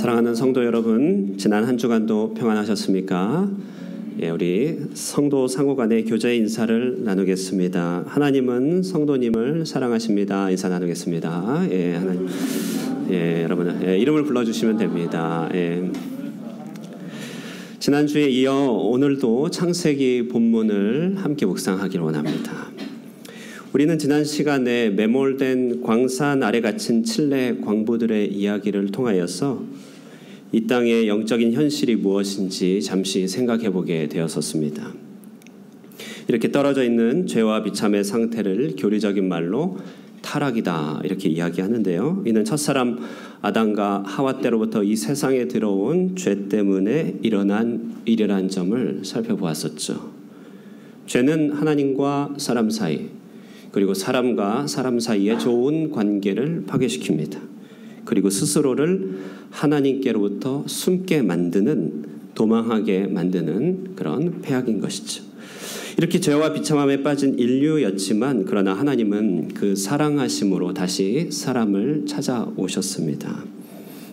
사랑하는 성도 여러분, 지난 한 주간도 평안하셨습니까? 우리 성도 상호 간의 교제 인사를 나누겠습니다. 하나님은 성도님을 사랑하십니다. 인사 나누겠습니다. 하나님, 여러분, 이름을 불러주시면 됩니다. 지난주에 이어 오늘도 창세기 본문을 함께 묵상하기를 원합니다. 우리는 지난 시간에 매몰된 광산 아래 갇힌 칠레 광부들의 이야기를 통하여서 이 땅의 영적인 현실이 무엇인지 잠시 생각해 보게 되었었습니다. 이렇게 떨어져 있는 죄와 비참의 상태를 교리적인 말로 타락이다 이렇게 이야기하는데요. 이는 첫사람 아담과 하와 때로부터 이 세상에 들어온 죄 때문에 일어난 일이라는 점을 살펴보았었죠. 죄는 하나님과 사람 사이 그리고 사람과 사람 사이의 좋은 관계를 파괴시킵니다. 그리고 스스로를 하나님께로부터 숨게 만드는, 도망하게 만드는 그런 폐악인 것이죠. 이렇게 죄와 비참함에 빠진 인류였지만 그러나 하나님은 그 사랑하심으로 다시 사람을 찾아오셨습니다.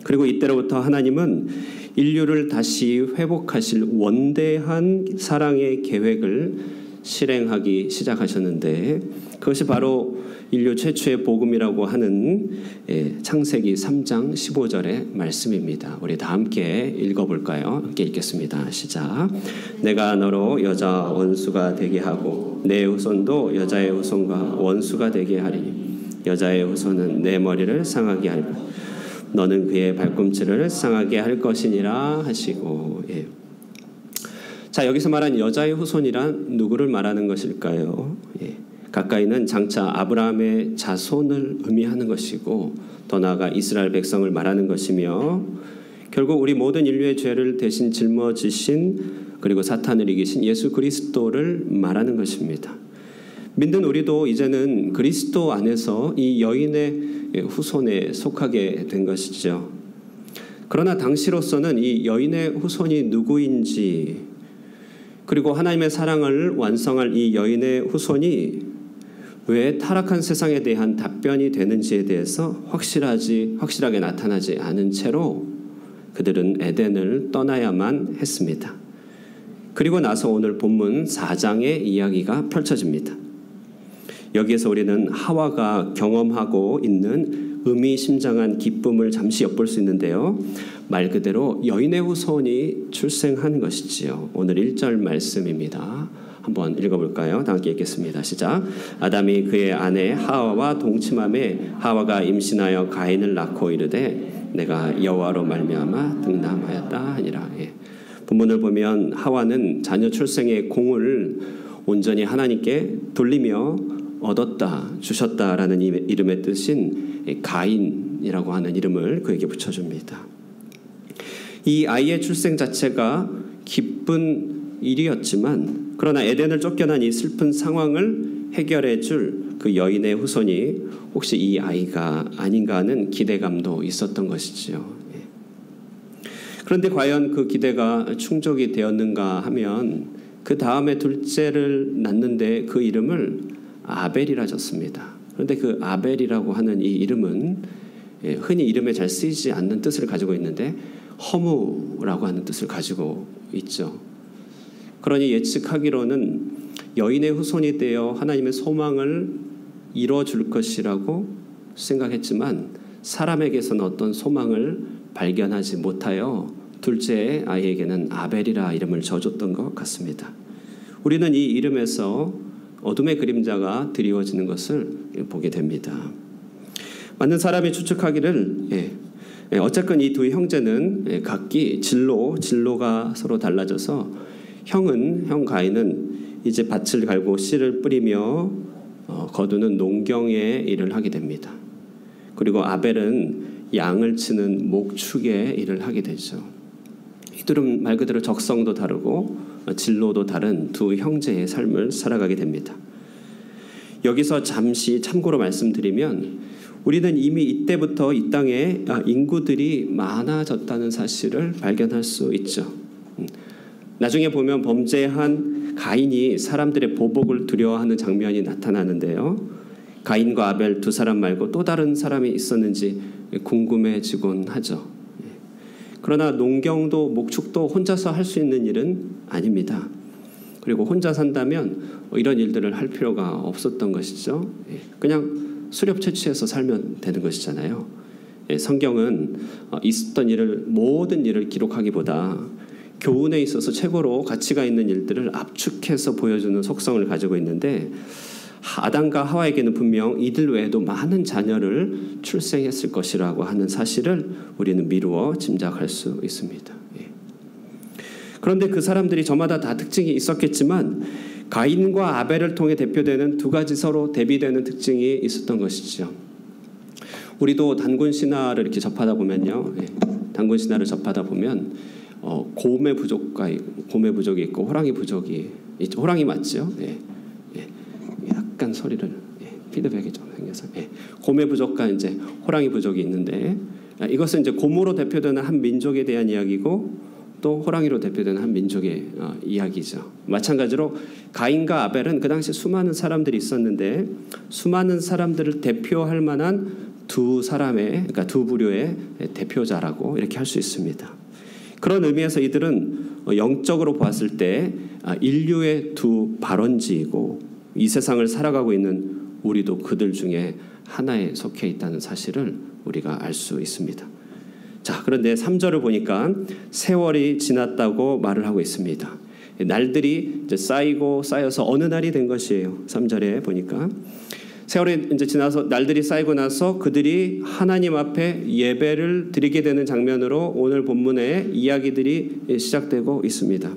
그리고 이때로부터 하나님은 인류를 다시 회복하실 원대한 사랑의 계획을 실행하기 시작하셨는데 그것이 바로 인류 최초의 복음이라고 하는 창세기 3장 15절의 말씀입니다. 우리 다 함께 읽어볼까요? 함께 읽겠습니다. 시작. 내가 너로 여자 원수가 되게 하고 내 후손도 여자의 후손과 원수가 되게 하리니 여자의 후손은 내 머리를 상하게 하리고 너는 그의 발꿈치를 상하게 할 것이니라 하시고 자, 여기서 말한 여자의 후손이란 누구를 말하는 것일까요? 가까이는 장차 아브라함의 자손을 의미하는 것이고 더 나아가 이스라엘 백성을 말하는 것이며 결국 우리 모든 인류의 죄를 대신 짊어지신 그리고 사탄을 이기신 예수 그리스도를 말하는 것입니다. 믿는 우리도 이제는 그리스도 안에서 이 여인의 후손에 속하게 된 것이죠. 그러나 당시로서는 이 여인의 후손이 누구인지 그리고 하나님의 사랑을 완성할 이 여인의 후손이 왜 타락한 세상에 대한 답변이 되는지에 대해서 확실하게 나타나지 않은 채로 그들은 에덴을 떠나야만 했습니다. 그리고 나서 오늘 본문 4장의 이야기가 펼쳐집니다. 여기에서 우리는 하와가 경험하고 있는 의미심장한 기쁨을 잠시 엿볼 수 있는데요. 말 그대로 여인의 후손이 출생한 것이지요. 오늘 1절 말씀입니다. 한번 읽어볼까요? 다 함께 읽겠습니다. 시작. 아담이 그의 아내 하와와 동침함에 하와가 임신하여 가인을 낳고 이르되 내가 여호와로 말미암아 등남하였다 하니라. 본문을 보면 하와는 자녀 출생의 공을 온전히 하나님께 돌리며 얻었다, 주셨다라는 이름의 뜻인 가인이라고 하는 이름을 그에게 붙여줍니다. 이 아이의 출생 자체가 기쁜 일이었지만 그러나 에덴을 쫓겨난 이 슬픈 상황을 해결해 줄 그 여인의 후손이 혹시 이 아이가 아닌가 하는 기대감도 있었던 것이지요. 그런데 과연 그 기대가 충족이 되었는가 하면 그 다음에 둘째를 낳는데 그 이름을 아벨이라 졌습니다. 그런데 그 아벨이라고 하는 이 이름은 흔히 이름에 잘 쓰이지 않는 뜻을 가지고 있는데 허무라고 하는 뜻을 가지고 있죠. 그러니 예측하기로는 여인의 후손이 되어 하나님의 소망을 이뤄줄 것이라고 생각했지만 사람에게서는 어떤 소망을 발견하지 못하여 둘째 아이에게는 아벨이라 이름을 져줬던 것 같습니다. 우리는 이 이름에서 어둠의 그림자가 드리워지는 것을 보게 됩니다. 많은 사람이 추측하기를 어쨌건 이 두 형제는 각기 진로가 서로 달라져서 형 가인은 이제 밭을 갈고 씨를 뿌리며 거두는 농경의 일을 하게 됩니다. 그리고 아벨은 양을 치는 목축의 일을 하게 되죠. 이들은 말 그대로 적성도 다르고 진로도 다른 두 형제의 삶을 살아가게 됩니다. 여기서 잠시 참고로 말씀드리면 우리는 이미 이때부터 이 땅에 인구들이 많아졌다는 사실을 발견할 수 있죠. 나중에 보면 범죄한 가인이 사람들의 보복을 두려워하는 장면이 나타나는데요. 가인과 아벨 두 사람 말고 또 다른 사람이 있었는지 궁금해지곤 하죠. 그러나 농경도 목축도 혼자서 할 수 있는 일은 아닙니다. 그리고 혼자 산다면 이런 일들을 할 필요가 없었던 것이죠. 그냥 수렵 채취해서 살면 되는 것이잖아요. 성경은 있었던 일을 모든 일을 기록하기보다 교훈에 있어서 최고로 가치가 있는 일들을 압축해서 보여주는 속성을 가지고 있는데 아담과 하와에게는 분명 이들 외에도 많은 자녀를 출생했을 것이라고 하는 사실을 우리는 미루어 짐작할 수 있습니다. 그런데 그 사람들이 저마다 다 특징이 있었겠지만 가인과 아벨을 통해 대표되는 두 가지 서로 대비되는 특징이 있었던 것이죠. 우리도 단군 신화를 이렇게 접하다 보면요, 단군 신화를 접하다 보면 곰의 부족이 있고 호랑이 부족이 있죠. 호랑이 맞죠? 약간 소리를 피드백이 좀 생겨서 곰의 부족과 이제 호랑이 부족이 있는데 이것은 이제 곰으로 대표되는 한 민족에 대한 이야기고 또 호랑이로 대표되는 한 민족의 이야기죠. 마찬가지로 가인과 아벨은 그 당시 수많은 사람들이 있었는데 수많은 사람들을 대표할 만한 그러니까 두 부류의 대표자라고 이렇게 할 수 있습니다. 그런 의미에서 이들은 영적으로 보았을 때 인류의 두 발원지이고 이 세상을 살아가고 있는 우리도 그들 중에 하나에 속해 있다는 사실을 우리가 알 수 있습니다. 자, 그런데 3절을 보니까 세월이 지났다고 말을 하고 있습니다. 날들이 이제 쌓여서 어느 날이 된 것이에요. 3절에 보니까 세월이 이제 지나서 날들이 쌓이고 나서 그들이 하나님 앞에 예배를 드리게 되는 장면으로 오늘 본문의 이야기들이 시작되고 있습니다.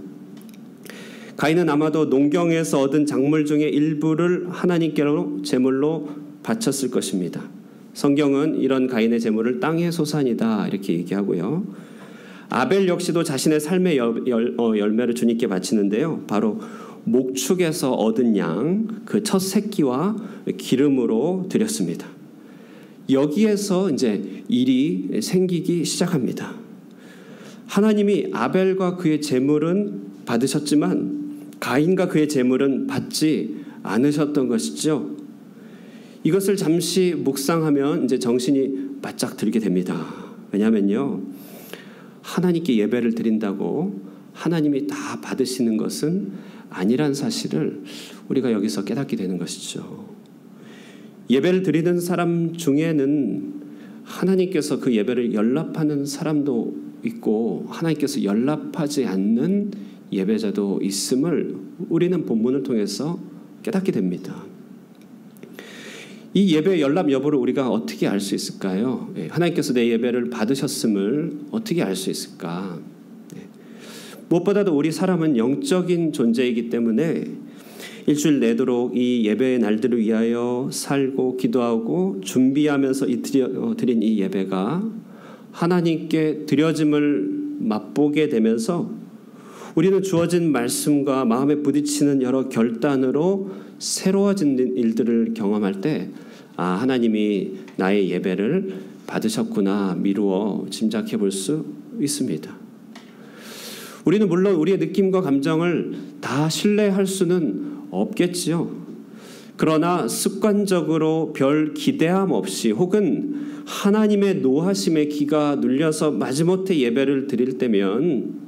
가인은 아마도 농경에서 얻은 작물 중에 일부를 하나님께로 제물로 바쳤을 것입니다. 성경은 이런 가인의 제물을 땅의 소산이다 이렇게 얘기하고요. 아벨 역시도 자신의 삶의 열매를 주님께 바치는데요. 바로 목축에서 얻은 양, 그 첫 새끼와 기름으로 드렸습니다. 여기에서 이제 일이 생기기 시작합니다. 하나님이 아벨과 그의 제물은 받으셨지만 가인과 그의 제물은 받지 않으셨던 것이죠. 이것을 잠시 묵상하면 이제 정신이 바짝 들게 됩니다. 왜냐하면요, 하나님께 예배를 드린다고 하나님이 다 받으시는 것은 아니란 사실을 우리가 여기서 깨닫게 되는 것이죠. 예배를 드리는 사람 중에는 하나님께서 그 예배를 연락하는 사람도 있고 하나님께서 연락하지 않는 예배자도 있음을 우리는 본문을 통해서 깨닫게 됩니다. 이 예배 연락 여부를 우리가 어떻게 알 수 있을까요? 하나님께서 내 예배를 받으셨음을 어떻게 알 수 있을까? 무엇보다도 우리 사람은 영적인 존재이기 때문에 일주일 내도록 이 예배의 날들을 위하여 살고 기도하고 준비하면서 드린 이 예배가 하나님께 드려짐을 맛보게 되면서 우리는 주어진 말씀과 마음에 부딪히는 여러 결단으로 새로워진 일들을 경험할 때 하나님이 나의 예배를 받으셨구나 미루어 짐작해 볼 수 있습니다. 우리는 물론 우리의 느낌과 감정을 다 신뢰할 수는 없겠지요. 그러나 습관적으로 별 기대함 없이 혹은 하나님의 노하심에 귀가 눌려서 마지못해 예배를 드릴 때면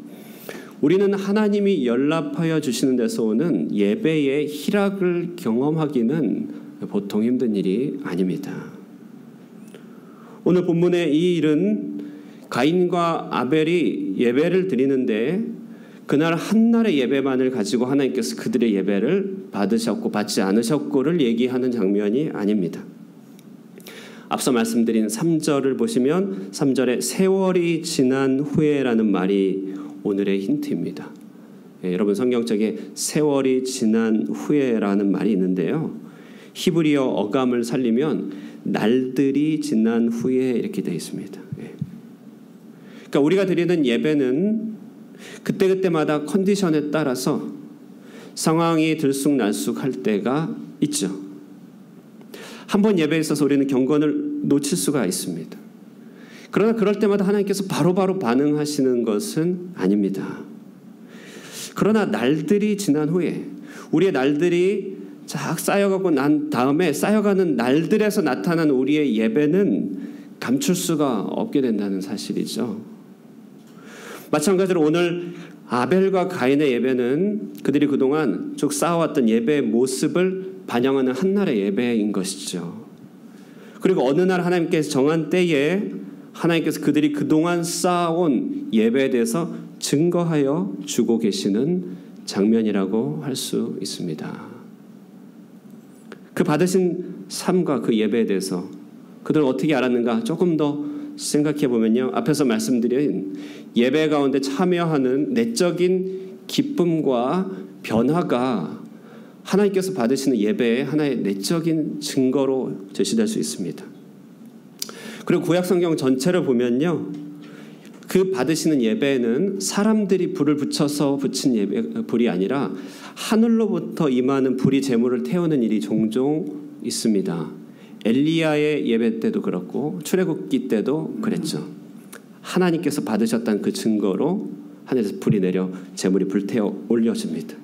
우리는 하나님이 연락하여 주시는 데서 오는 예배의 희락을 경험하기는 보통 힘든 일이 아닙니다. 오늘 본문의 이 일은 가인과 아벨이 예배를 드리는데 그날 한날의 예배만을 가지고 하나님께서 그들의 예배를 받으셨고 받지 않으셨고를 얘기하는 장면이 아닙니다. 앞서 말씀드린 3절을 보시면 3절에 세월이 지난 후에라는 말이 오늘의 힌트입니다. 여러분 성경책에 세월이 지난 후에라는 말이 있는데요. 히브리어 어감을 살리면 날들이 지난 후에 이렇게 되어 있습니다. 그러니까 우리가 드리는 예배는 그때그때마다 컨디션에 따라서 상황이 들쑥날쑥할 때가 있죠. 한번 예배에 있어서 우리는 경건을 놓칠 수가 있습니다. 그러나 그럴 때마다 하나님께서 바로바로 반응하시는 것은 아닙니다. 그러나 날들이 지난 후에 우리의 날들이 쫙 쌓여가고 난 다음에 쌓여가는 날들에서 나타난 우리의 예배는 감출 수가 없게 된다는 사실이죠. 마찬가지로 오늘 아벨과 가인의 예배는 그들이 그동안 쭉 쌓아왔던 예배의 모습을 반영하는 한날의 예배인 것이죠. 그리고 어느 날 하나님께서 정한 때에 하나님께서 그들이 그동안 쌓아온 예배에 대해서 증거하여 주고 계시는 장면이라고 할 수 있습니다. 그 받으신 삶과 그 예배에 대해서 그들은 어떻게 알았는가 조금 더 생각해 보면요. 앞에서 말씀드린 예배 가운데 참여하는 내적인 기쁨과 변화가 하나님께서 받으시는 예배의 하나의 내적인 증거로 제시될 수 있습니다. 그리고 구약 성경 전체를 보면요. 그 받으시는 예배에는 사람들이 불을 붙여서 붙인 불이 아니라 하늘로부터 임하는 불이 제물을 태우는 일이 종종 있습니다. 엘리야의 예배 때도 그렇고 출애굽기 때도 그랬죠. 하나님께서 받으셨다는 그 증거로 하늘에서 불이 내려 제물이 불태워 올려집니다.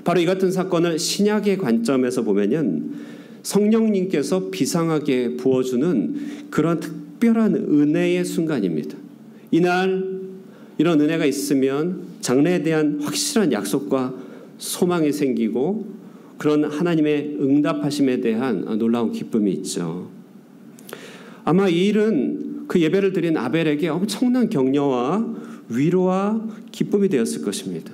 바로 이 같은 사건을 신약의 관점에서 보면은 성령님께서 비상하게 부어주는 그런 특별한 은혜의 순간입니다. 이날 이런 은혜가 있으면 장래에 대한 확실한 약속과 소망이 생기고 그런 하나님의 응답하심에 대한 놀라운 기쁨이 있죠. 아마 이 일은 그 예배를 드린 아벨에게 엄청난 격려와 위로와 기쁨이 되었을 것입니다.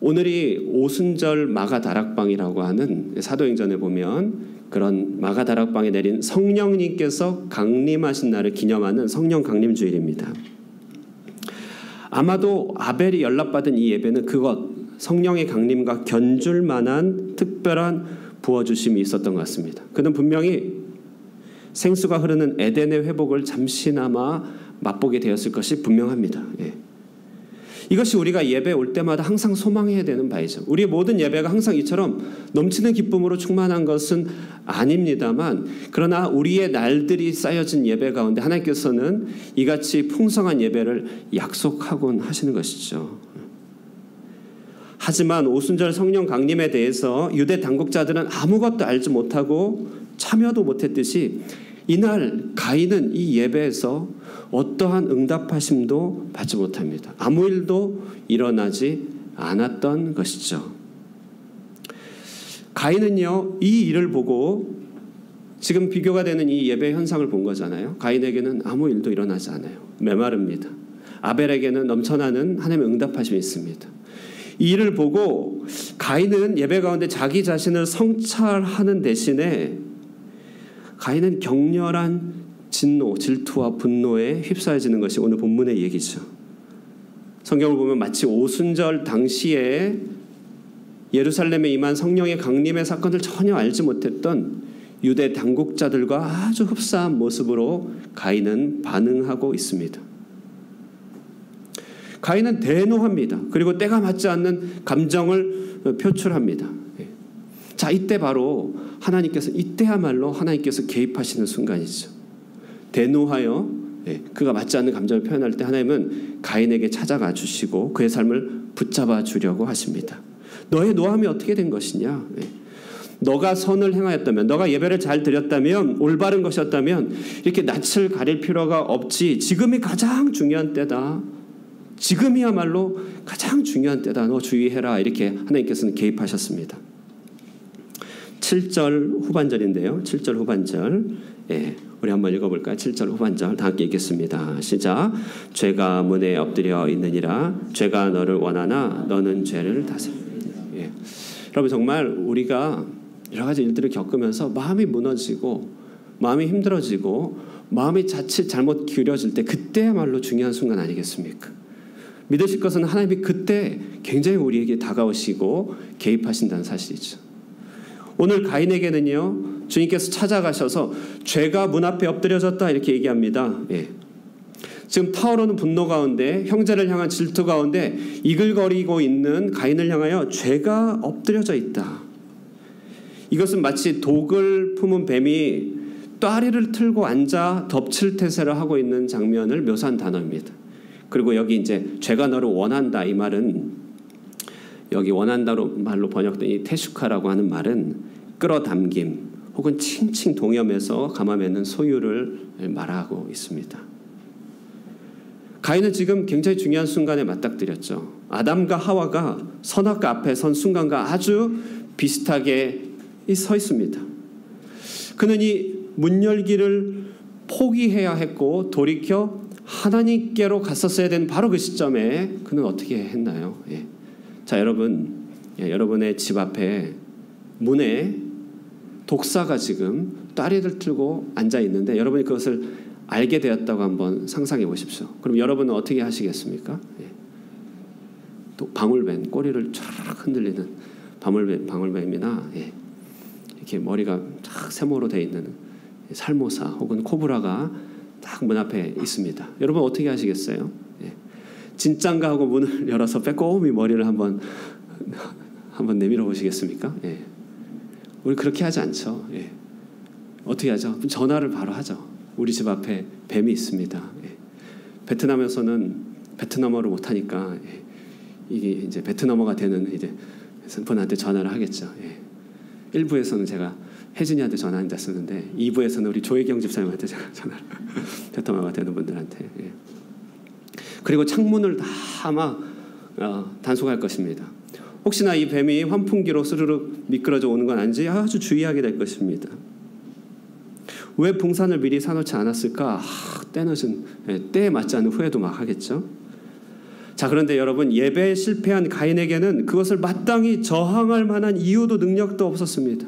오늘이 오순절 마가다락방이라고 하는 사도행전에 보면 그런 마가다락방에 내린 성령님께서 강림하신 날을 기념하는 성령 강림주일입니다. 아마도 아벨이 연락받은 이 예배는 그것 성령의 강림과 견줄 만한 특별한 부어주심이 있었던 것 같습니다. 그는 분명히 생수가 흐르는 에덴의 회복을 잠시나마 맛보게 되었을 것이 분명합니다. 이것이 우리가 예배 올 때마다 항상 소망해야 되는 바이죠. 우리의 모든 예배가 항상 이처럼 넘치는 기쁨으로 충만한 것은 아닙니다만 그러나 우리의 날들이 쌓여진 예배 가운데 하나님께서는 이같이 풍성한 예배를 약속하곤 하시는 것이죠. 하지만 오순절 성령 강림에 대해서 유대 당국자들은 아무것도 알지 못하고 참여도 못했듯이 이날 가인은 이 예배에서 어떠한 응답하심도 받지 못합니다. 아무 일도 일어나지 않았던 것이죠. 가인은요, 이 일을 보고 지금 비교가 되는 이 예배 현상을 본 거잖아요. 가인에게는 아무 일도 일어나지 않아요. 메마릅니다. 아벨에게는 넘쳐나는 하나님의 응답하심이 있습니다. 이 일을 보고 가인은 예배 가운데 자기 자신을 성찰하는 대신에 가인은 격렬한 진노, 질투와 분노에 휩싸여지는 것이 오늘 본문의 얘기죠. 성경을 보면 마치 오순절 당시에 예루살렘에 임한 성령의 강림의 사건을 전혀 알지 못했던 유대 당국자들과 아주 흡사한 모습으로 가인은 반응하고 있습니다. 가인은 대노합니다. 그리고 때가 맞지 않는 감정을 표출합니다. 자, 이때 바로 이때야말로 하나님께서 개입하시는 순간이죠. 대노하여 그가 맞지 않는 감정을 표현할 때 하나님은 가인에게 찾아가 주시고 그의 삶을 붙잡아 주려고 하십니다. 너의 노함이 어떻게 된 것이냐? 너가 선을 행하였다면, 너가 예배를 잘 드렸다면, 올바른 것이었다면 이렇게 낯을 가릴 필요가 없지. 지금이 가장 중요한 때다. 지금이야말로 가장 중요한 때다. 너 주의해라. 이렇게 하나님께서는 개입하셨습니다. 7절 후반절인데요. 7절 후반절. 우리 한번 읽어볼까요? 7절 후반절 다 함께 읽겠습니다. 시작. 죄가 문에 엎드려 있느니라. 죄가 너를 원하나 너는 죄를 다스려. 여러분 정말 우리가 여러 가지 일들을 겪으면서 마음이 무너지고 마음이 힘들어지고 마음이 자칫 잘못 기울어질 때 그때야말로 중요한 순간 아니겠습니까? 믿으실 것은 하나님이 그때 굉장히 우리에게 다가오시고 개입하신다는 사실이죠. 오늘 가인에게는요, 주님께서 찾아가셔서 죄가 문 앞에 엎드려졌다 이렇게 얘기합니다. 지금 타오르는 분노 가운데, 형제를 향한 질투 가운데 이글거리고 있는 가인을 향하여 죄가 엎드려져 있다. 이것은 마치 독을 품은 뱀이 뙬리를 틀고 앉아 덮칠 태세를 하고 있는 장면을 묘사한 단어입니다. 그리고 여기 이제 죄가 너를 원한다 이 말은 여기 원한다로 말로 번역된 이 테슈카라고 하는 말은 끌어당김 혹은 칭칭 동염해서 감아매는 소유를 말하고 있습니다. 가인은 지금 굉장히 중요한 순간에 맞닥뜨렸죠. 아담과 하와가 선악과 앞에 선 순간과 아주 비슷하게 서 있습니다. 그는 이 문 열기를 포기해야 했고 돌이켜 하나님께로 갔었어야 되는 바로 그 시점에 그는 어떻게 했나요? 예. 자, 여러분, 여러분의 집 앞에 문에 독사가 지금 다리를 틀고 앉아 있는데 여러분이 그것을 알게 되었다고 한번 상상해 보십시오. 그럼 여러분은 어떻게 하시겠습니까? 예. 또 방울뱀, 꼬리를 쫙 흔들리는 방울뱀이나 예. 이렇게 머리가 쫙 세모로 되어 있는 살모사 혹은 코브라가 딱 문 앞에 있습니다. 여러분 어떻게 하시겠어요? 예. 진짠가 하고 문을 열어서 빼꼼히 머리를 한번 내밀어 보시겠습니까? 예. 우리 그렇게 하지 않죠. 예. 어떻게 하죠? 전화를 바로 하죠. 우리 집 앞에 뱀이 있습니다. 예. 베트남에서는 베트남어를 못하니까 예. 이게 이제 베트남어가 되는 이제 분한테 전화를 하겠죠. 예. 1부에서는 제가 혜진이한테 전화한다 쓰는데 2부에서는 우리 조혜경 집사님한테 제가 전화를 베트남어가 되는 분들한테 예. 그리고 창문을 다 아마 단속할 것입니다. 혹시나 이 뱀이 환풍기로 스르륵 미끄러져 오는 건 아닌지 아주 주의하게 될 것입니다. 왜 봉산을 미리 사놓지 않았을까? 때늦은 때에 맞지 않는 후회도 막 하겠죠. 자, 그런데 여러분 예배에 실패한 가인에게는 그것을 마땅히 저항할 만한 이유도 능력도 없었습니다.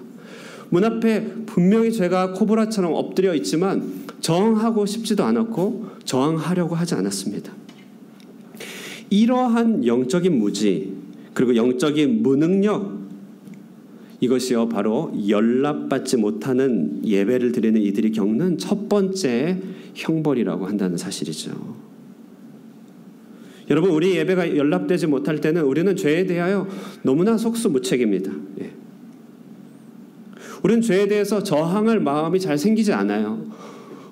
문 앞에 분명히 죄가 코브라처럼 엎드려 있지만 저항하고 싶지도 않았고 저항하려고 하지 않았습니다. 이러한 영적인 무지 그리고 영적인 무능력 이것이요 바로 연락받지 못하는 예배를 드리는 이들이 겪는 첫 번째 형벌이라고 한다는 사실이죠. 여러분 우리 예배가 연락되지 못할 때는 우리는 죄에 대하여 너무나 속수무책입니다. 예. 우리는 죄에 대해서 저항할 마음이 잘 생기지 않아요.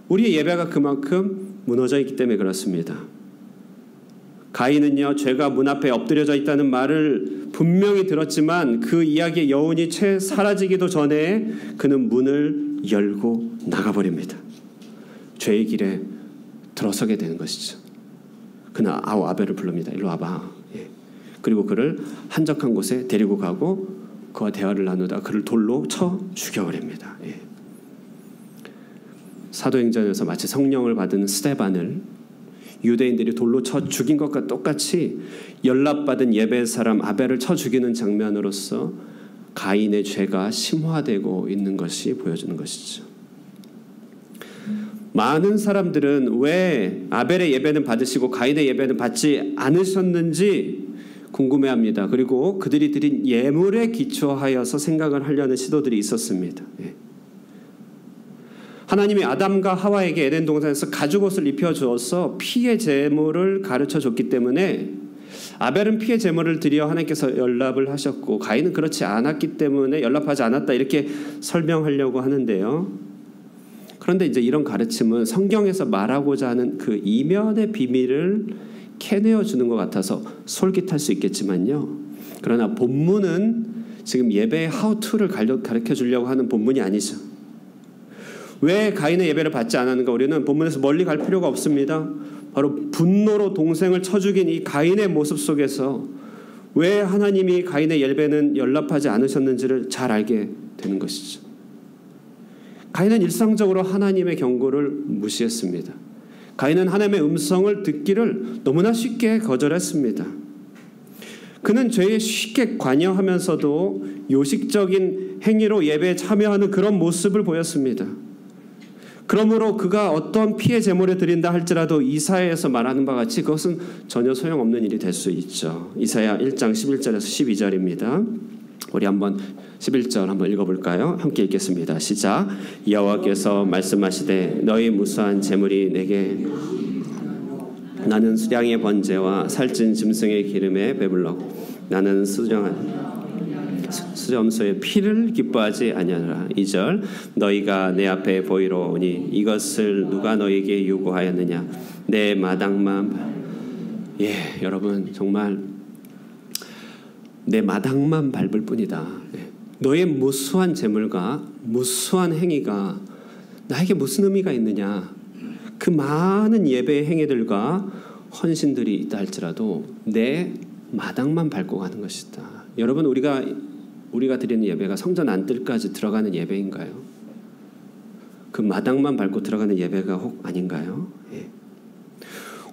우리의 예배가 그만큼 무너져 있기 때문에 그렇습니다. 가인은요 죄가 문 앞에 엎드려져 있다는 말을 분명히 들었지만 그 이야기의 여운이 채 사라지기도 전에 그는 문을 열고 나가버립니다. 죄의 길에 들어서게 되는 것이죠. 그는 아벨을 부릅니다. 일로 와봐. 예. 그리고 그를 한적한 곳에 데리고 가고 그와 대화를 나누다 그를 돌로 쳐 죽여버립니다. 예. 사도행전에서 마치 성령을 받은 스데반을 유대인들이 돌로 쳐 죽인 것과 똑같이 연락받은 예배 사람 아벨을 쳐 죽이는 장면으로서 가인의 죄가 심화되고 있는 것이 보여주는 것이죠. 많은 사람들은 왜 아벨의 예배는 받으시고 가인의 예배는 받지 않으셨는지 궁금해합니다. 그리고 그들이 드린 예물에 기초하여서 생각을 하려는 시도들이 있었습니다. 예. 하나님이 아담과 하와에게 에덴 동산에서 가죽옷을 입혀주어서 피의 제물을 가르쳐줬기 때문에 아벨은 피의 제물을 드려 하나님께서 연락을 하셨고 가인은 그렇지 않았기 때문에 연락하지 않았다 이렇게 설명하려고 하는데요. 그런데 이제 이런 가르침은 성경에서 말하고자 하는 그 이면의 비밀을 캐내어 주는 것 같아서 솔깃할 수 있겠지만요. 그러나 본문은 지금 예배의 하우투를 가르쳐 주려고 하는 본문이 아니죠. 왜 가인의 예배를 받지 않았는가? 우리는 본문에서 멀리 갈 필요가 없습니다. 바로 분노로 동생을 쳐 죽인 이 가인의 모습 속에서 왜 하나님이 가인의 예배는 연락하지 않으셨는지를 잘 알게 되는 것이죠. 가인은 일상적으로 하나님의 경고를 무시했습니다. 가인은 하나님의 음성을 듣기를 너무나 쉽게 거절했습니다. 그는 죄에 쉽게 관여하면서도 요식적인 행위로 예배에 참여하는 그런 모습을 보였습니다. 그러므로 그가 어떤 피의 제물을 드린다 할지라도 이사야에서 말하는 바와 같이 그것은 전혀 소용없는 일이 될 수 있죠. 이사야 1장 11절에서 12절입니다. 우리 한번 11절 한번 읽어볼까요? 함께 읽겠습니다. 시작. 여호와께서 말씀하시되 너희 무수한 제물이 내게 나는 수량의 번제와 살찐 짐승의 기름에 배불러 나는 수염소의 피를 기뻐하지 아니하노라. 2절 너희가 내 앞에 보이러 오니 이것을 누가 너희에게 요구하였느냐 내 마당만 여러분 정말 내 마당만 밟을 뿐이다. 너의 무수한 재물과 무수한 행위가 나에게 무슨 의미가 있느냐. 그 많은 예배의 행위들과 헌신들이 있다 할지라도 내 마당만 밟고 가는 것이다. 여러분, 우리가 드리는 예배가 성전 안뜰까지 들어가는 예배인가요? 그 마당만 밟고 들어가는 예배가 혹 아닌가요? 예.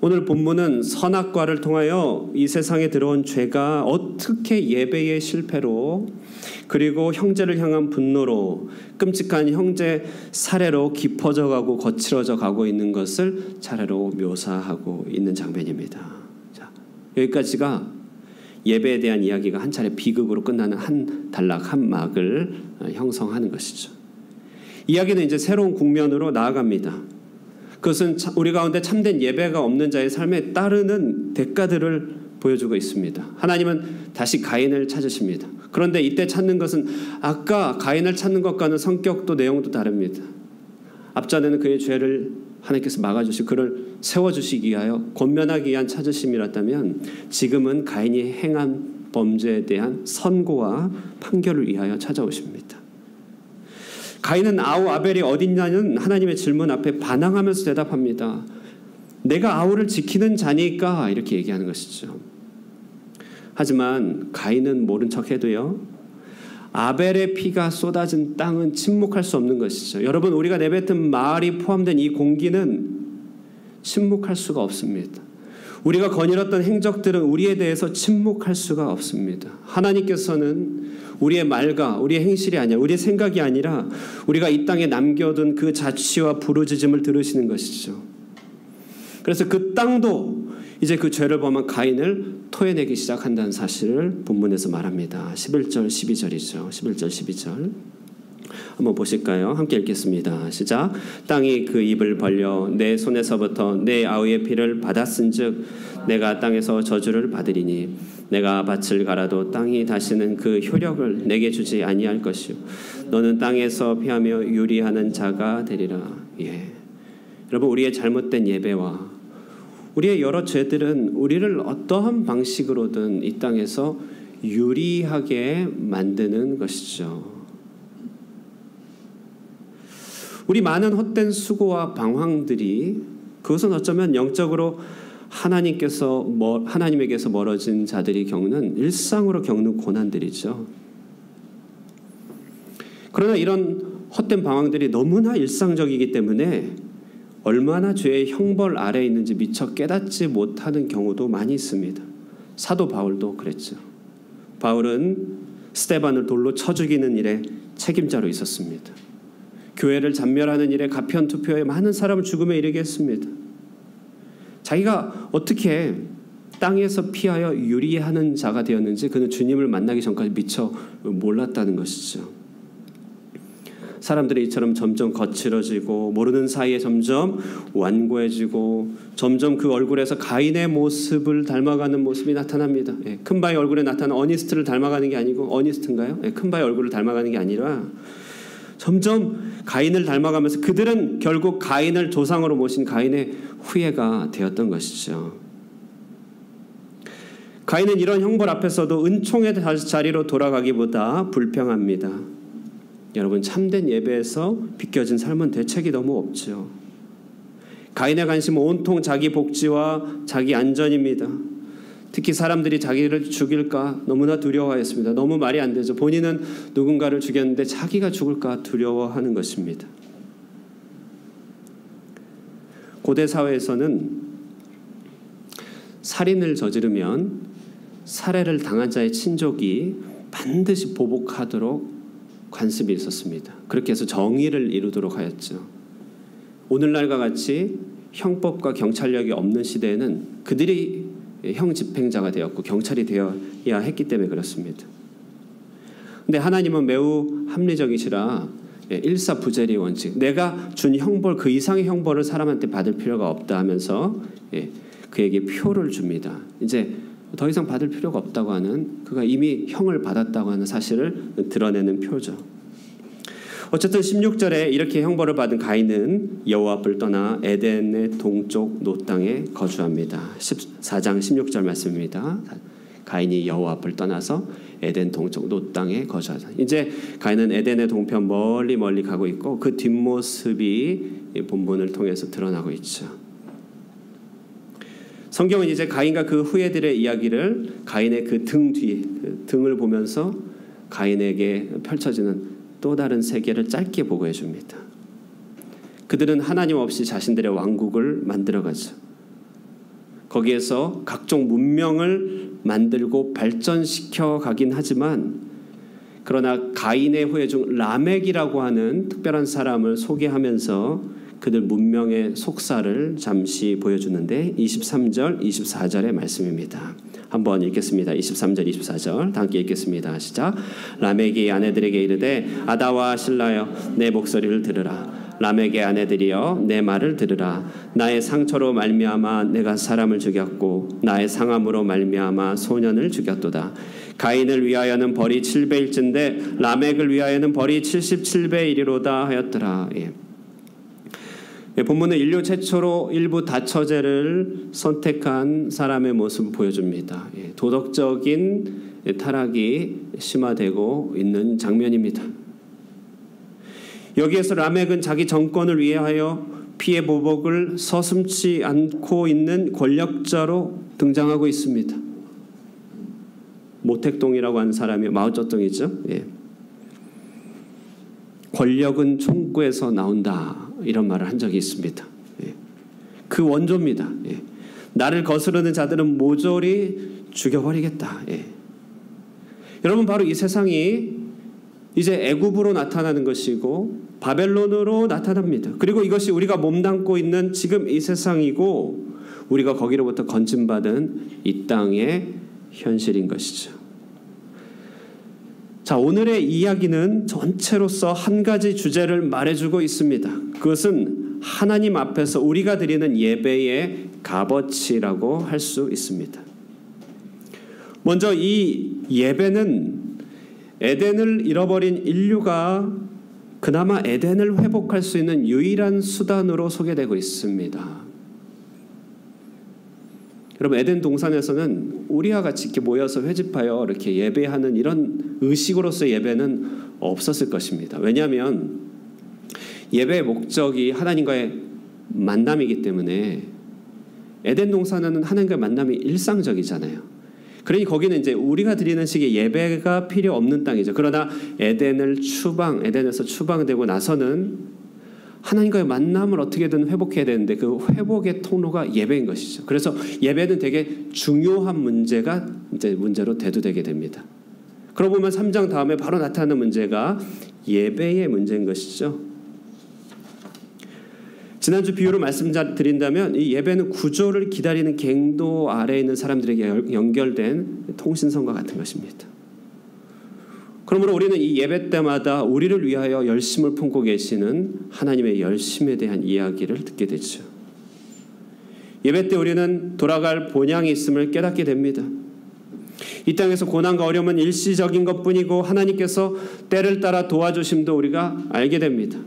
오늘 본문은 선악과를 통하여 이 세상에 들어온 죄가 어떻게 예배의 실패로, 그리고 형제를 향한 분노로, 끔찍한 형제 살해로 깊어져 가고 거칠어져 가고 있는 것을 차례로 묘사하고 있는 장면입니다. 자, 여기까지가 예배에 대한 이야기가 한 차례 비극으로 끝나는 한 단락 한 막을 형성하는 것이죠. 이야기는 이제 새로운 국면으로 나아갑니다. 그것은 우리 가운데 참된 예배가 없는 자의 삶에 따르는 대가들을 보여주고 있습니다. 하나님은 다시 가인을 찾으십니다. 그런데 이때 찾는 것은 아까 가인을 찾는 것과는 성격도 내용도 다릅니다. 앞전에는 그의 죄를 하나님께서 막아주시고 그를 세워주시기 위하여 권면하기 위한 찾으심이었다면, 지금은 가인이 행한 범죄에 대한 선고와 판결을 위하여 찾아오십니다. 가인은 아우 아벨이 어딨냐는 하나님의 질문 앞에 반항하면서 대답합니다. 내가 아우를 지키는 자니까, 이렇게 얘기하는 것이죠. 하지만 가인은 모른 척해도요, 아벨의 피가 쏟아진 땅은 침묵할 수 없는 것이죠. 여러분, 우리가 내뱉은 말이 포함된 이 공기는 침묵할 수가 없습니다. 우리가 거닐었던 행적들은 우리에 대해서 침묵할 수가 없습니다. 하나님께서는 우리의 말과 우리의 행실이 아니라, 우리의 생각이 아니라 우리가 이 땅에 남겨둔 그 자취와 부르짖음을 들으시는 것이죠. 그래서 그 땅도 이제 그 죄를 범한 가인을 토해내기 시작한다는 사실을 본문에서 말합니다. 11절 12절이죠. 11절 12절 한번 보실까요? 함께 읽겠습니다. 시작. 땅이 그 입을 벌려 내 손에서부터 내 아우의 피를 받았은즉 내가 땅에서 저주를 받으리니 내가 밭을 갈아도 땅이 다시는 그 효력을 내게 주지 아니할 것이요 너는 땅에서 피하며 유리하는 자가 되리라. 예. 여러분, 우리의 잘못된 예배와 우리의 여러 죄들은 우리를 어떠한 방식으로든 이 땅에서 유리하게 만드는 것이죠. 우리 많은 헛된 수고와 방황들이, 그것은 어쩌면 영적으로 하나님에게서 멀어진 자들이 겪는, 일상으로 겪는 고난들이죠. 그러나 이런 헛된 방황들이 너무나 일상적이기 때문에 얼마나 죄의 형벌 아래에 있는지 미처 깨닫지 못하는 경우도 많이 있습니다. 사도 바울도 그랬죠. 바울은 스데반을 돌로 쳐 죽이는 일에 책임자로 있었습니다. 교회를 잔멸하는 일에 가편투표에 많은 사람을 죽음에 이르게 했습니다. 자기가 어떻게 땅에서 피하여 유리하는 자가 되었는지 그는 주님을 만나기 전까지 미처 몰랐다는 것이죠. 사람들이 이처럼 점점 거칠어지고 모르는 사이에 점점 완고해지고 점점 그 얼굴에서 가인의 모습을 닮아가는 모습이 나타납니다. 큰바의 얼굴에 나타나는 어니스트를 닮아가는 게 아니고, 어니스트인가요? 큰바의 얼굴을 닮아가는 게 아니라 점점 가인을 닮아가면서 그들은 결국 가인을 조상으로 모신 가인의 후예가 되었던 것이죠. 가인은 이런 형벌 앞에서도 은총의 자리로 돌아가기보다 불평합니다. 여러분, 참된 예배에서 비껴진 삶은 대책이 너무 없죠. 가인의 관심은 온통 자기 복지와 자기 안전입니다. 특히 사람들이 자기를 죽일까 너무나 두려워했습니다. 너무 말이 안 되죠. 본인은 누군가를 죽였는데 자기가 죽을까 두려워하는 것입니다. 고대 사회에서는 살인을 저지르면 살해를 당한 자의 친족이 반드시 보복하도록 관습이 있었습니다. 그렇게 해서 정의를 이루도록 하였죠. 오늘날과 같이 형법과 경찰력이 없는 시대에는 그들이 형 집행자가 되었고 경찰이 되어야 했기 때문에 그렇습니다. 근데 하나님은 매우 합리적이시라 일사부재리 원칙, 내가 준 형벌 그 이상의 형벌을 사람한테 받을 필요가 없다 하면서 그에게 표를 줍니다. 이제 더 이상 받을 필요가 없다고 하는, 그가 이미 형을 받았다고 하는 사실을 드러내는 표죠. 어쨌든 16절에 이렇게 형벌을 받은 가인은 여호와 앞을 떠나 에덴의 동쪽 노땅에 거주합니다. 14장 16절 말씀입니다. 가인이 여호와 앞을 떠나서 에덴 동쪽 노땅에 거주하다. 이제 가인은 에덴의 동편 멀리 가고 있고 그 뒷모습이 본문을 통해서 드러나고 있죠. 성경은 이제 가인과 그 후예들의 이야기를 가인의 그 등 뒤에 등을 보면서 가인에게 펼쳐지는 또 다른 세계를 짧게 보고해 줍니다. 그들은 하나님 없이 자신들의 왕국을 만들어가죠. 거기에서 각종 문명을 만들고 발전시켜 가긴 하지만 그러나 가인의 후예 중 라멕이라고 하는 특별한 사람을 소개하면서 그들 문명의 속사를 잠시 보여주는데 23절, 24절의 말씀입니다. 한번 읽겠습니다. 23절, 24절 다 함께 읽겠습니다. 시작. 라멕이 아내들에게 이르되 아다와 실라여 내 목소리를 들으라. 라멕의 아내들이여 내 말을 들으라. 나의 상처로 말미암아 내가 사람을 죽였고 나의 상함으로 말미암아 소년을 죽였도다. 가인을 위하여는 벌이 7배일진데 라멕을 위하여는 벌이 77배이리로다 하였더라. 본문은 인류 최초로 일부 다처제를 선택한 사람의 모습을 보여줍니다. 도덕적인 타락이 심화되고 있는 장면입니다. 여기에서 라멕은 자기 정권을 위하여 피해 보복을 서슴지 않고 있는 권력자로 등장하고 있습니다. 모택동이라고 하는 사람이 마오쩌둥이죠. 권력은 총구에서 나온다. 이런 말을 한 적이 있습니다. 그 원조입니다. 나를 거스르는 자들은 모조리 죽여버리겠다. 여러분 바로 이 세상이 이제 애굽으로 나타나는 것이고 바벨론으로 나타납니다. 그리고 이것이 우리가 몸담고 있는 지금 이 세상이고 우리가 거기로부터 건진받은 이 땅의 현실인 것이죠. 자, 오늘의 이야기는 전체로서 한 가지 주제를 말해주고 있습니다. 그것은 하나님 앞에서 우리가 드리는 예배의 값어치라고 할 수 있습니다. 먼저 이 예배는 에덴을 잃어버린 인류가 그나마 에덴을 회복할 수 있는 유일한 수단으로 소개되고 있습니다. 여러분 에덴 동산에서는 우리와 같이 이렇게 모여서 회집하여 이렇게 예배하는 이런 의식으로서의 예배는 없었을 것입니다. 왜냐하면 예배의 목적이 하나님과의 만남이기 때문에 에덴 동산에는 하나님과의 만남이 일상적이잖아요. 그러니 거기는 이제 우리가 드리는 식의 예배가 필요 없는 땅이죠. 그러나 에덴에서 추방되고 나서는 하나님과의 만남을 어떻게든 회복해야 되는데 그 회복의 통로가 예배인 것이죠. 그래서 예배는 되게 중요한 문제로 대두되게 됩니다. 그러고 보면 3장 다음에 바로 나타나는 문제가 예배의 문제인 것이죠. 지난주 비유로 말씀드린다면 이 예배는 구조를 기다리는 갱도 아래에 있는 사람들에게 연결된 통신선과 같은 것입니다. 그러므로 우리는 이 예배 때마다 우리를 위하여 열심을 품고 계시는 하나님의 열심에 대한 이야기를 듣게 되죠. 예배 때 우리는 돌아갈 본향이 있음을 깨닫게 됩니다. 이 땅에서 고난과 어려움은 일시적인 것뿐이고 하나님께서 때를 따라 도와주심도 우리가 알게 됩니다.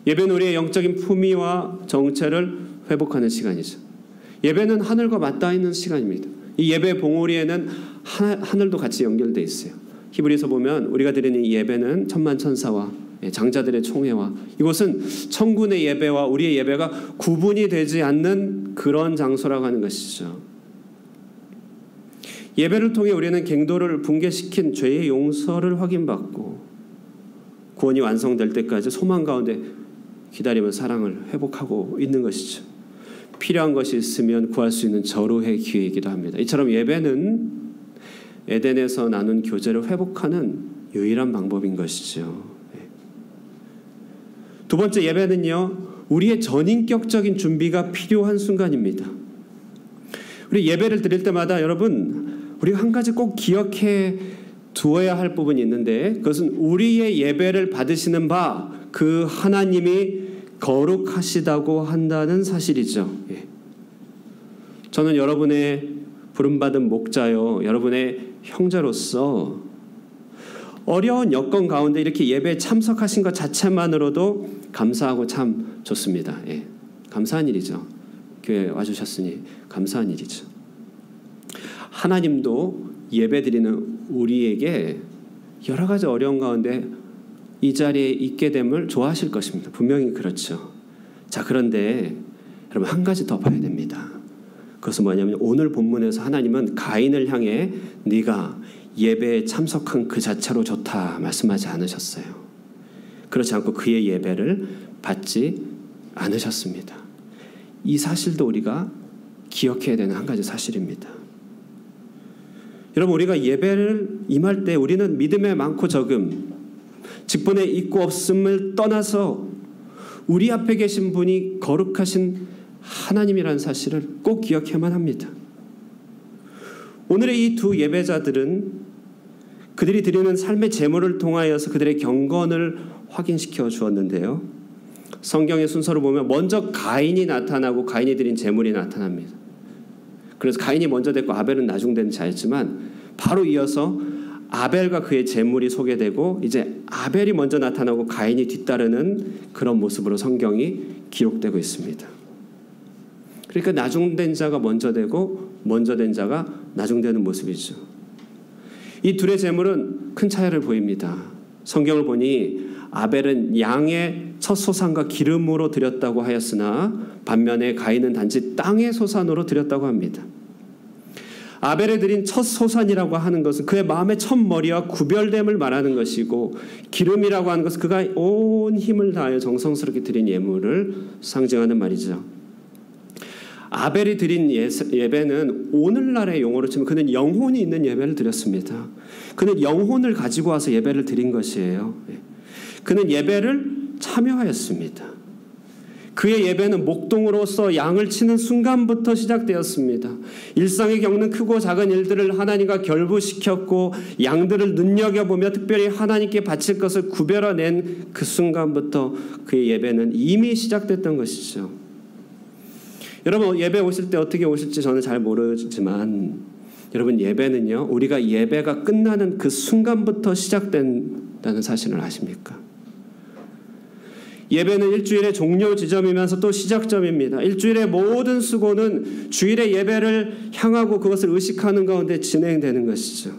예배는 우리의 영적인 품위와 정체를 회복하는 시간이죠. 예배는 하늘과 맞닿아 있는 시간입니다. 이 예배 봉우리에는 하늘도 같이 연결되어 있어요. 히브리서 보면 우리가 드리는 이 예배는 천만천사와 장자들의 총회와 이곳은 천군의 예배와 우리의 예배가 구분이 되지 않는 그런 장소라고 하는 것이죠. 예배를 통해 우리는 갱도를 붕괴시킨 죄의 용서를 확인받고 구원이 완성될 때까지 소망 가운데 기다리며 사랑을 회복하고 있는 것이죠. 필요한 것이 있으면 구할 수 있는 절호의 기회이기도 합니다. 이처럼 예배는 에덴에서 나눈 교제를 회복하는 유일한 방법인 것이죠. 두 번째 예배는요, 우리의 전인격적인 준비가 필요한 순간입니다. 우리 예배를 드릴 때마다 여러분, 우리가 한 가지 꼭 기억해 두어야 할 부분이 있는데 그것은 우리의 예배를 받으시는 바 그 하나님이 거룩하시다고 한다는 사실이죠. 저는 여러분의 부름받은 목자요, 여러분의 형제로서 어려운 여건 가운데 이렇게 예배에 참석하신 것 자체만으로도 감사하고 참 좋습니다. 감사한 일이죠. 교회에 와주셨으니 감사한 일이죠. 하나님도 예배드리는 우리에게 여러 가지 어려운 가운데 이 자리에 있게 됨을 좋아하실 것입니다. 분명히 그렇죠. 자, 그런데 여러분 한 가지 더 봐야 됩니다. 그것은 뭐냐면 오늘 본문에서 하나님은 가인을 향해 네가 예배에 참석한 그 자체로 좋다 말씀하지 않으셨어요. 그렇지 않고 그의 예배를 받지 않으셨습니다. 이 사실도 우리가 기억해야 되는 한 가지 사실입니다. 여러분, 우리가 예배를 임할 때 우리는 믿음에 많고 적음, 직분에 있고 없음을 떠나서 우리 앞에 계신 분이 거룩하신 하나님이라는 사실을 꼭 기억해야만 합니다. 오늘의 이 두 예배자들은 그들이 드리는 삶의 제물을 통하여서 그들의 경건을 확인시켜 주었는데요. 성경의 순서로 보면 먼저 가인이 나타나고 가인이 드린 제물이 나타납니다. 그래서 가인이 먼저 됐고 아벨은 나중된 자였지만 바로 이어서 아벨과 그의 제물이 소개되고 이제 아벨이 먼저 나타나고 가인이 뒤따르는 그런 모습으로 성경이 기록되고 있습니다. 그러니까 나중된 자가 먼저 되고 먼저 된 자가 나중되는 모습이죠. 이 둘의 제물은 큰 차이를 보입니다. 성경을 보니 아벨은 양의 첫 소산과 기름으로 드렸다고 하였으나 반면에 가인은 단지 땅의 소산으로 드렸다고 합니다. 아벨에 드린 첫 소산이라고 하는 것은 그의 마음의 첫 머리와 구별됨을 말하는 것이고, 기름이라고 하는 것은 그가 온 힘을 다하여 정성스럽게 드린 예물을 상징하는 말이죠. 아벨이 드린 예배는 오늘날의 용어로 치면 그는 영혼이 있는 예배를 드렸습니다. 그는 영혼을 가지고 와서 예배를 드린 것이에요. 그는 예배를 참여하였습니다. 그의 예배는 목동으로서 양을 치는 순간부터 시작되었습니다. 일상에 겪는 크고 작은 일들을 하나님과 결부시켰고 양들을 눈여겨보며 특별히 하나님께 바칠 것을 구별해낸 그 순간부터 그의 예배는 이미 시작됐던 것이죠. 여러분, 예배 오실 때 어떻게 오실지 저는 잘 모르지만 여러분, 예배는요, 우리가 예배가 끝나는 그 순간부터 시작된다는 사실을 아십니까? 예배는 일주일의 종료 지점이면서 또 시작점입니다. 일주일의 모든 수고는 주일의 예배를 향하고 그것을 의식하는 가운데 진행되는 것이죠.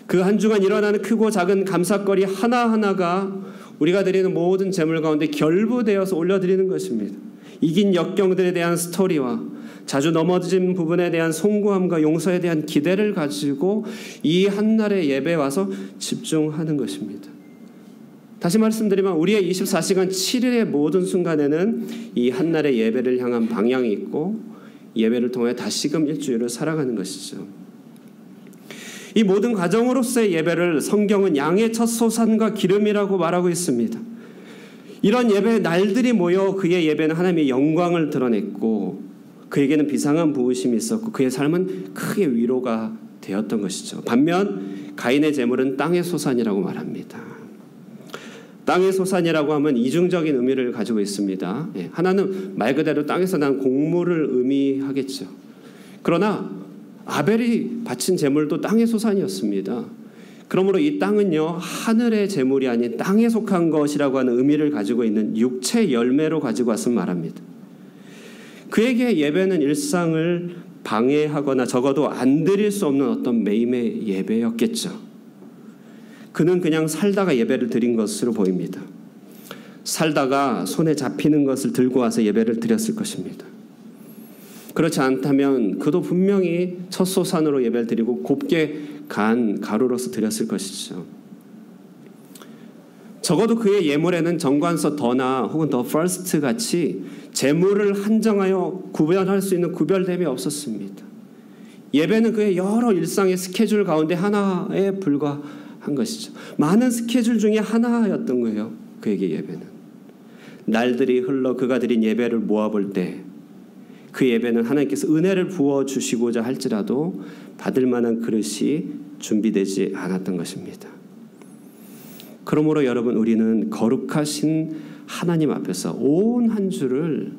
그 한 주간 일어나는 크고 작은 감사거리 하나하나가 우리가 드리는 모든 제물 가운데 결부되어서 올려드리는 것입니다. 이긴 역경들에 대한 스토리와 자주 넘어진 부분에 대한 송구함과 용서에 대한 기대를 가지고 이 한날의 예배에 와서 집중하는 것입니다. 다시 말씀드리면 우리의 24시간 7일의 모든 순간에는 이 한날의 예배를 향한 방향이 있고 예배를 통해 다시금 일주일을 살아가는 것이죠. 이 모든 과정으로서의 예배를 성경은 양의 첫 소산과 기름이라고 말하고 있습니다. 이런 예배의 날들이 모여 그의 예배는 하나님의 영광을 드러냈고 그에게는 비상한 부으심이 있었고 그의 삶은 크게 위로가 되었던 것이죠. 반면 가인의 제물은 땅의 소산이라고 말합니다. 땅의 소산이라고 하면 이중적인 의미를 가지고 있습니다. 하나는 말 그대로 땅에서 난 곡물을 의미하겠죠. 그러나 아벨이 바친 제물도 땅의 소산이었습니다. 그러므로 이 땅은요, 하늘의 제물이 아닌 땅에 속한 것이라고 하는 의미를 가지고 있는 육체 열매로 가지고 왔음 말합니다. 그에게 예배는 일상을 방해하거나 적어도 안 드릴 수 없는 어떤 매임의 예배였겠죠. 그는 그냥 살다가 예배를 드린 것으로 보입니다. 살다가 손에 잡히는 것을 들고 와서 예배를 드렸을 것입니다. 그렇지 않다면 그도 분명히 첫 소산으로 예배를 드리고 곱게 간 가루로서 드렸을 것이죠. 적어도 그의 예물에는 정관서 더나 혹은 더 퍼스트 같이 제물을 한정하여 구별할 수 있는 구별됨이 없었습니다. 예배는 그의 여러 일상의 스케줄 가운데 하나에 불과한 것이죠. 많은 스케줄 중에 하나였던 거예요. 그에게 예배는. 날들이 흘러 그가 드린 예배를 모아볼 때 그 예배는 하나님께서 은혜를 부어주시고자 할지라도 받을 만한 그릇이 준비되지 않았던 것입니다. 그러므로 여러분, 우리는 거룩하신 하나님 앞에서 온 한 주를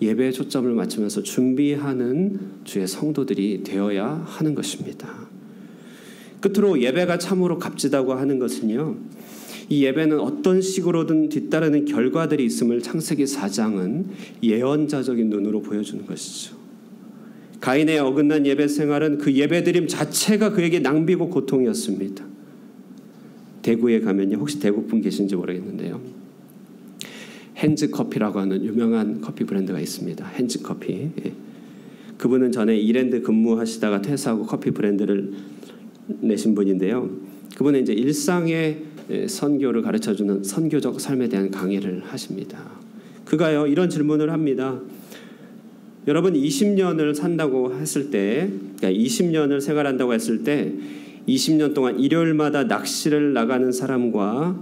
예배에 초점을 맞추면서 준비하는 주의 성도들이 되어야 하는 것입니다. 끝으로 예배가 참으로 값지다고 하는 것은요, 이 예배는 어떤 식으로든 뒤따르는 결과들이 있음을 창세기 4장은 예언자적인 눈으로 보여주는 것이죠. 가인의 어긋난 예배 생활은 그 예배드림 자체가 그에게 낭비고 고통이었습니다. 대구에 가면요, 혹시 대구 분 계신지 모르겠는데요, 핸즈커피라고 하는 유명한 커피 브랜드가 있습니다. 핸즈커피. 그분은 전에 이랜드 근무하시다가 퇴사하고 커피 브랜드를 내신 분인데요. 그분은 이제 일상의 선교를 가르쳐주는 선교적 삶에 대한 강의를 하십니다. 그가요 이런 질문을 합니다. 여러분 20년을 산다고 했을 때, 그러니까 20년을 생활한다고 했을 때 20년 동안 일요일마다 낚시를 나가는 사람과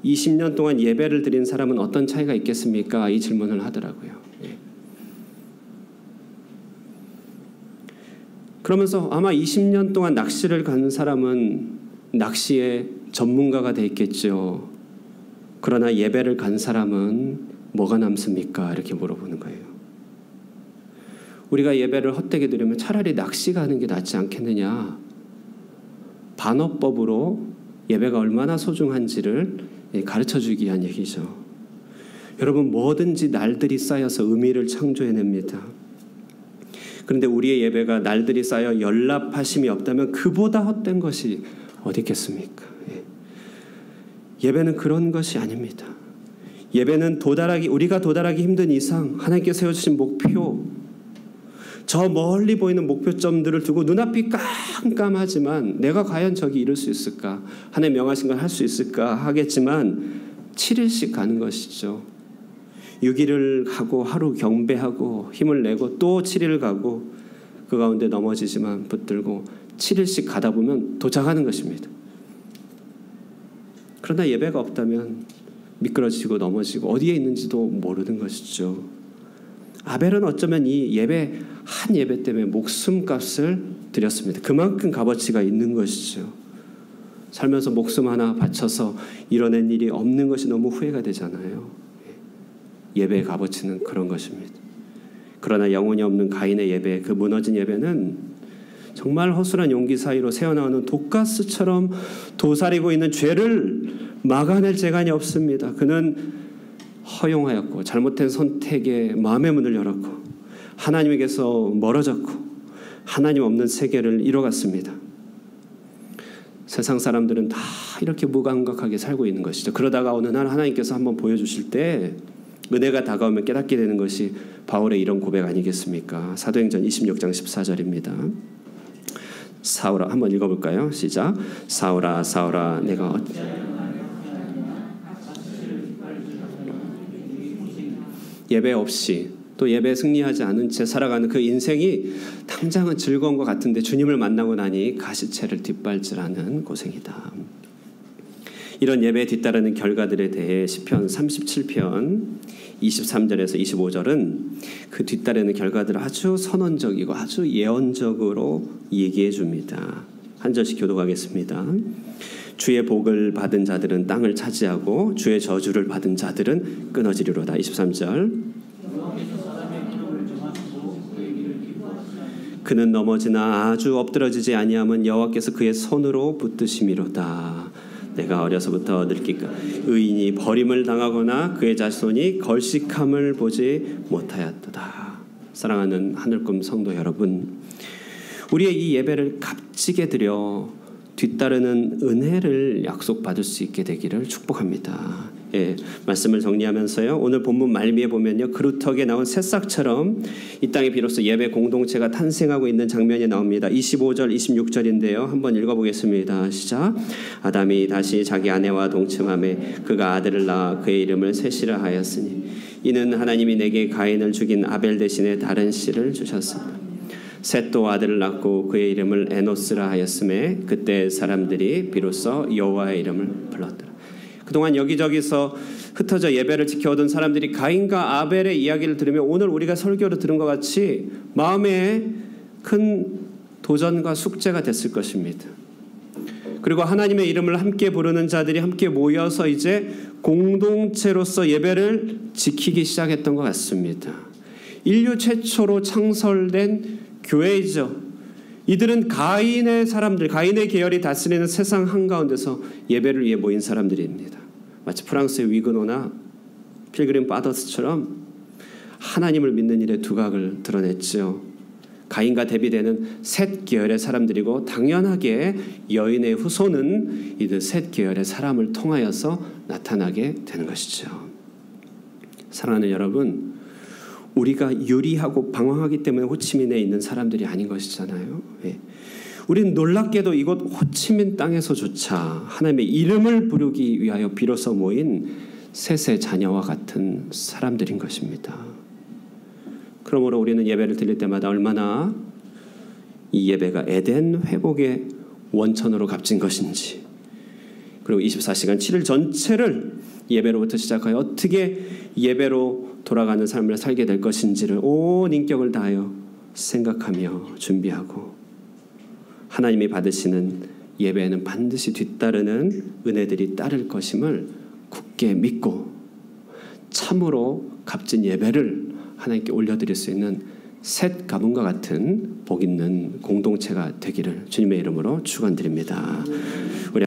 20년 동안 예배를 드린 사람은 어떤 차이가 있겠습니까? 이 질문을 하더라고요. 그러면서 아마 20년 동안 낚시를 간 사람은 낚시의 전문가가 돼 있겠죠. 그러나 예배를 간 사람은 뭐가 남습니까? 이렇게 물어보는 거예요. 우리가 예배를 헛되게 드리면 차라리 낚시 가는 게 낫지 않겠느냐. 반어법으로 예배가 얼마나 소중한지를 가르쳐주기 위한 얘기죠. 여러분 뭐든지 날들이 쌓여서 의미를 창조해냅니다. 그런데 우리의 예배가 날들이 쌓여 연락하심이 없다면 그보다 헛된 것이 어디 있겠습니까? 예배는 그런 것이 아닙니다. 예배는 우리가 도달하기 힘든 이상 하나님께 세워주신 목표, 저 멀리 보이는 목표점들을 두고 눈앞이 깜깜하지만 내가 과연 저기 이룰 수 있을까? 하나님 명하신 걸 할 수 있을까? 하겠지만 7일씩 가는 것이죠. 6일을 가고 하루 경배하고 힘을 내고 또 7일 가고 그 가운데 넘어지지만 붙들고 7일씩 가다 보면 도착하는 것입니다. 그러나 예배가 없다면 미끄러지고 넘어지고 어디에 있는지도 모르는 것이죠. 아벨은 어쩌면 이 한 예배 때문에 목숨값을 드렸습니다. 그만큼 값어치가 있는 것이죠. 살면서 목숨 하나 바쳐서 이뤄낸 일이 없는 것이 너무 후회가 되잖아요. 예배의 값어치는 그런 것입니다. 그러나 영혼이 없는 가인의 예배, 그 무너진 예배는 정말 허술한 용기 사이로 새어나오는 독가스처럼 도사리고 있는 죄를 막아낼 재간이 없습니다. 그는 허용하였고 잘못된 선택에 마음의 문을 열었고 하나님에게서 멀어졌고 하나님 없는 세계를 이뤄갔습니다. 세상 사람들은 다 이렇게 무감각하게 살고 있는 것이죠. 그러다가 어느 날 하나님께서 한번 보여주실 때 은혜가 다가오면 깨닫게 되는 것이 바울의 이런 고백 아니겠습니까? 사도행전 26장 14절입니다. 사울아, 한번 읽어볼까요? 시작. 사울아 사울아 내가 예배 없이 또 예배에 승리하지 않은 채 살아가는 그 인생이 당장은 즐거운 것 같은데 주님을 만나고 나니 가시채를 뒷밟질하는 고생이다. 이런 예배에 뒤따르는 결과들에 대해 시편 37편 23절에서 25절은 그 뒤따르는 결과들을 아주 선언적이고 아주 예언적으로 얘기해 줍니다. 한 절씩 교독하겠습니다. 주의 복을 받은 자들은 땅을 차지하고 주의 저주를 받은 자들은 끊어지리로다. 23절. 그는 넘어지나 아주 엎드러지지 아니함은 여호와께서 그의 손으로 붙드심이로다. 내가 어려서부터 늙기까지 의인이 버림을 당하거나 그의 자손이 걸식함을 보지 못하였도다. 사랑하는 하늘꿈 성도 여러분, 우리의 이 예배를 값지게 드려 뒤따르는 은혜를 약속받을 수 있게 되기를 축복합니다. 말씀을 정리하면서요, 오늘 본문 말미에 보면요, 그루터기에 나온 새싹처럼 이 땅에 비로소 예배 공동체가 탄생하고 있는 장면이 나옵니다. 25절 26절인데요 한번 읽어보겠습니다. 시작. 아담이 다시 자기 아내와 동침하매 그가 아들을 낳아 그의 이름을 셋이라 하였으니 이는 하나님이 내게 가인을 죽인 아벨 대신에 다른 씨를 주셨습니다. 셋도 아들을 낳고 그의 이름을 에노스라 하였음에 그때 사람들이 비로소 여호와의 이름을 불렀더라. 그동안 여기저기서 흩어져 예배를 지켜오던 사람들이 가인과 아벨의 이야기를 들으며 오늘 우리가 설교를 들은 것 같이 마음에 큰 도전과 숙제가 됐을 것입니다. 그리고 하나님의 이름을 함께 부르는 자들이 함께 모여서 이제 공동체로서 예배를 지키기 시작했던 것 같습니다. 인류 최초로 창설된 교회이죠. 이들은 가인의 사람들, 가인의 계열이 다스리는 세상 한가운데서 예배를 위해 모인 사람들입니다. 마치 프랑스의 위그노나 필그림 파더스처럼 하나님을 믿는 일에 두각을 드러냈죠. 가인과 대비되는 셋 계열의 사람들이고 당연하게 여인의 후손은 이들 셋 계열의 사람을 통하여서 나타나게 되는 것이죠. 사랑하는 여러분, 우리가 유리하고 방황하기 때문에 호치민에 있는 사람들이 아닌 것이잖아요. 예. 우리는 놀랍게도 이곳 호치민 땅에서조차 하나님의 이름을 부르기 위하여 비로소 모인 셋의 자녀와 같은 사람들인 것입니다. 그러므로 우리는 예배를 드릴 때마다 얼마나 이 예배가 에덴 회복의 원천으로 값진 것인지, 그리고 24시간 7일 전체를 예배로부터 시작하여 어떻게 예배로 돌아가는 삶을 살게 될 것인지를 온 인격을 다하여 생각하며 준비하고, 하나님이 받으시는 예배에는 반드시 뒤따르는 은혜들이 따를 것임을 굳게 믿고 참으로 값진 예배를 하나님께 올려드릴 수 있는 셋 가문과 같은 복 있는 공동체가 되기를 주님의 이름으로 축원드립니다. 우리